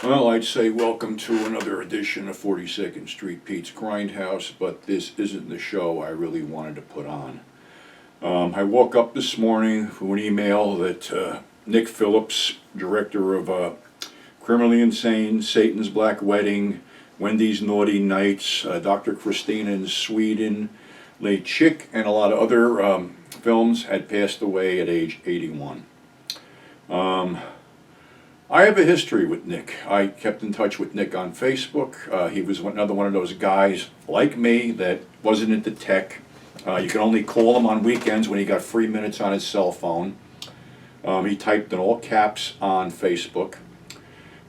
Well, I'd say welcome to another edition of 42nd Street Pete's Grindhouse, but this isn't the show I really wanted to put on. I woke up this morning with an email that Nick Phillips, director of Criminally Insane, Satan's Black Wedding, Wendy's Naughty Nights, Dr. Christina in Sweden, Late Chick, and a lot of other films, had passed away at age 81. I have a history with Nick. I kept in touch with Nick on Facebook. He was another one of those guys like me that wasn't into tech. You could only call him on weekends when he got free minutes on his cell phone. He typed in all caps on Facebook.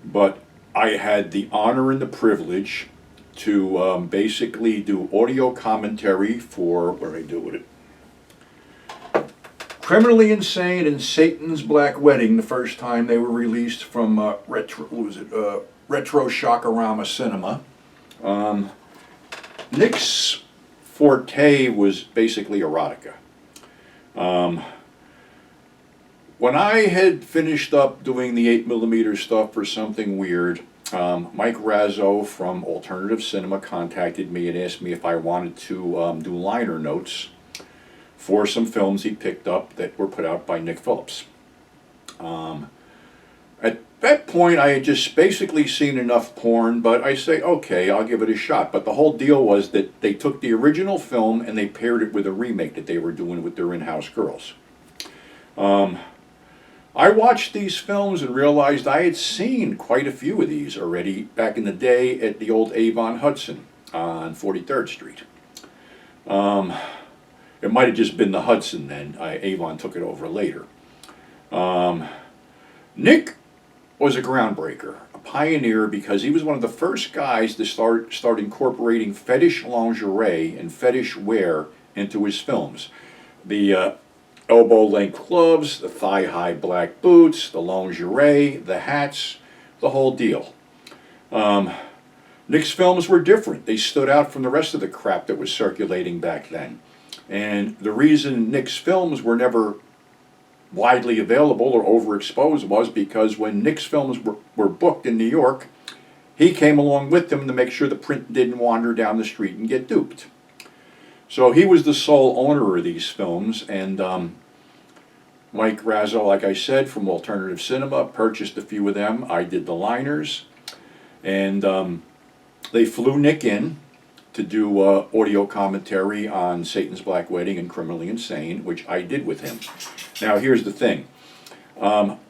But I had the honor and the privilege to basically do audio commentary for, what did I do with it? Criminally Insane and Satan's Black Wedding, the first time they were released from Retro Shockorama Cinema. Nick's forte was basically erotica. When I had finished up doing the 8mm stuff for Something Weird, Mike Razzo from Alternative Cinema contacted me and asked me if I wanted to do liner notes for some films he picked up that were put out by Nick Phillips. At that point, I had just basically seen enough porn, but I say, okay, I'll give it a shot. But the whole deal was that they took the original film and they paired it with a remake that they were doing with their in-house girls. I watched these films and realized I had seen quite a few of these already back in the day at the old Avon Hudson on 43rd Street. It might have just been the Hudson then. Avon took it over later. Nick was a groundbreaker, a pioneer, because he was one of the first guys to start incorporating fetish lingerie and fetish wear into his films. The elbow-length gloves, the thigh-high black boots, the lingerie, the hats, the whole deal. Nick's films were different. They stood out from the rest of the crap that was circulating back then. And the reason Nick's films were never widely available or overexposed was because when Nick's films were booked in New York, he came along with them to make sure the print didn't wander down the street and get duped. So he was the sole owner of these films, and Mike Razzo, like I said, from Alternative Cinema, purchased a few of them. I did the liners, and they flew Nick in to do audio commentary on Satan's Black Wedding and Criminally Insane, which I did with him. Now, here's the thing.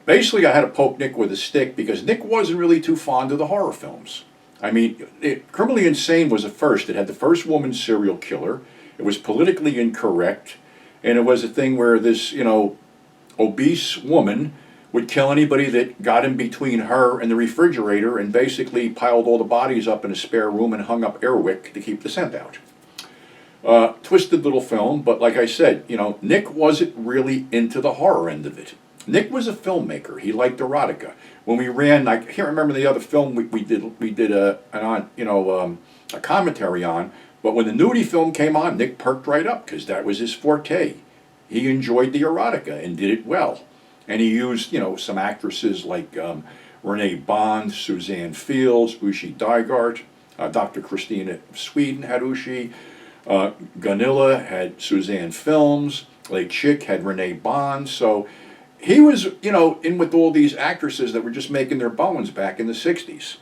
Basically, I had to poke Nick with a stick because Nick wasn't really too fond of the horror films. I mean, Criminally Insane was the first. It had the first woman serial killer. It was politically incorrect, and it was a thing where this, obese woman would kill anybody that got in between her and the refrigerator and basically piled all the bodies up in a spare room and hung up airwick to keep the scent out. Twisted little film, but like I said, Nick wasn't really into the horror end of it. Nick was a filmmaker. He liked erotica. When we ran, I can't remember the other film we did a commentary on, but when the nudie film came on, Nick perked right up because that was his forte. He enjoyed the erotica and did it well. And he used, some actresses like Renee Bond, Suzanne Fields, Ushi Dygart, Dr. Christina of Sweden had Ushi, Gunilla had Suzanne Films, Late Chick had Renee Bond. So he was, in with all these actresses that were just making their bones back in the 60s.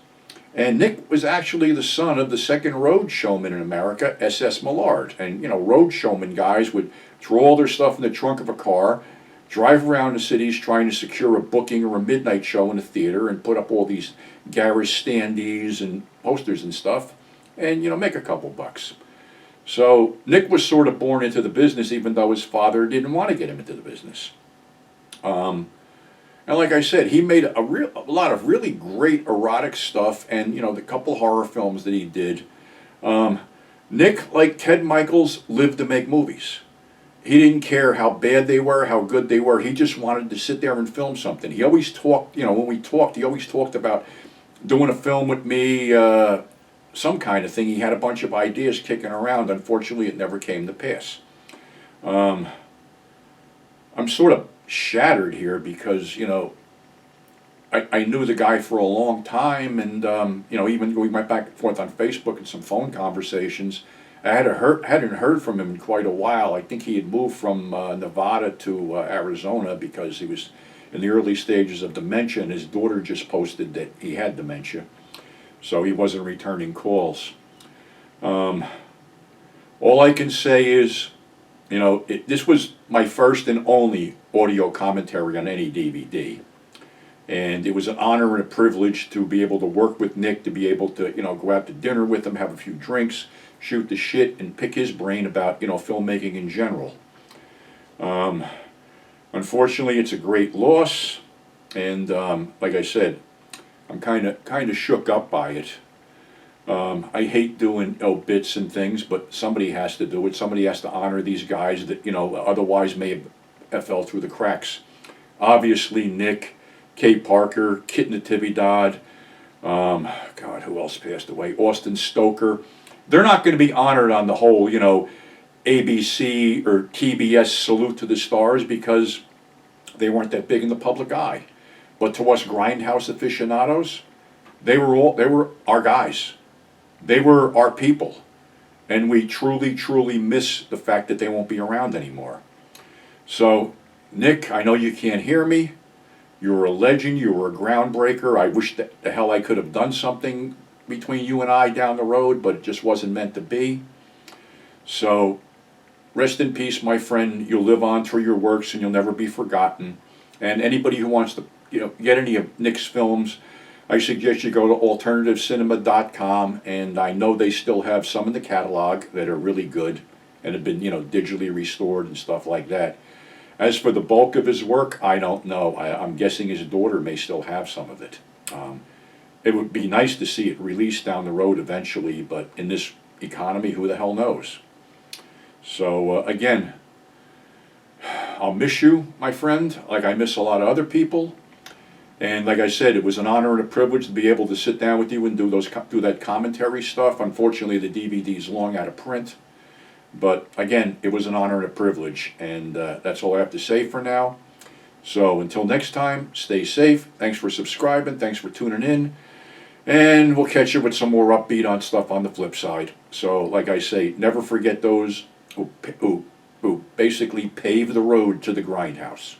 And Nick was actually the son of the second road showman in America, S.S. Millard. And, road showman guys would throw all their stuff in the trunk of a car, drive around the cities trying to secure a booking or a midnight show in a theater and put up all these garish standees and posters and stuff and, make a couple bucks. So Nick was sort of born into the business even though his father didn't want to get him into the business. And like I said, he made a lot of really great erotic stuff and, the couple horror films that he did. Nick, like Ted Michaels, lived to make movies. He didn't care how bad they were, how good they were. He just wanted to sit there and film something. He always talked, when we talked, he always talked about doing a film with me, some kind of thing. He had a bunch of ideas kicking around. Unfortunately, it never came to pass. I'm sort of shattered here because, I knew the guy for a long time, and even we went back and forth on Facebook and some phone conversations. Hadn't heard from him in quite a while. I think he had moved from Nevada to Arizona because he was in the early stages of dementia, and his daughter just posted that he had dementia, so he wasn't returning calls. All I can say is, this was my first and only audio commentary on any DVD. And it was an honor and a privilege to be able to work with Nick, to be able to, go out to dinner with him, have a few drinks, shoot the shit, and pick his brain about, filmmaking in general. Unfortunately, it's a great loss, and like I said, I'm kind of shook up by it. I hate doing bits and things, but somebody has to do it. Somebody has to honor these guys that otherwise may have fell through the cracks. Obviously, Nick, Kay Parker, Kit Natividad, God, who else passed away? Austin Stoker. They're not going to be honored on the whole, ABC or TBS Salute to the Stars because they weren't that big in the public eye. But to us grindhouse aficionados, they were our guys. They were our people. And we truly, truly miss the fact that they won't be around anymore. So, Nick, I know you can't hear me. You were a legend. You were a groundbreaker. I wish that the hell I could have done something between you and I down the road, but it just wasn't meant to be. So, rest in peace, my friend. You'll live on through your works, and you'll never be forgotten. And anybody who wants to, get any of Nick's films, I suggest you go to alternativecinema.com, and I know they still have some in the catalog that are really good and have been, digitally restored and stuff like that. As for the bulk of his work, I don't know. I'm guessing his daughter may still have some of it. It would be nice to see it released down the road eventually, but in this economy, who the hell knows? So, again, I'll miss you, my friend, like I miss a lot of other people. And like I said, it was an honor and a privilege to be able to sit down with you and do that commentary stuff. Unfortunately, the DVD is long out of print. But again, it was an honor and a privilege, and that's all I have to say for now. So until next time, stay safe. Thanks for subscribing. Thanks for tuning in. And we'll catch you with some more upbeat on stuff on the flip side. So like I say, never forget those who basically pave the road to the grindhouse.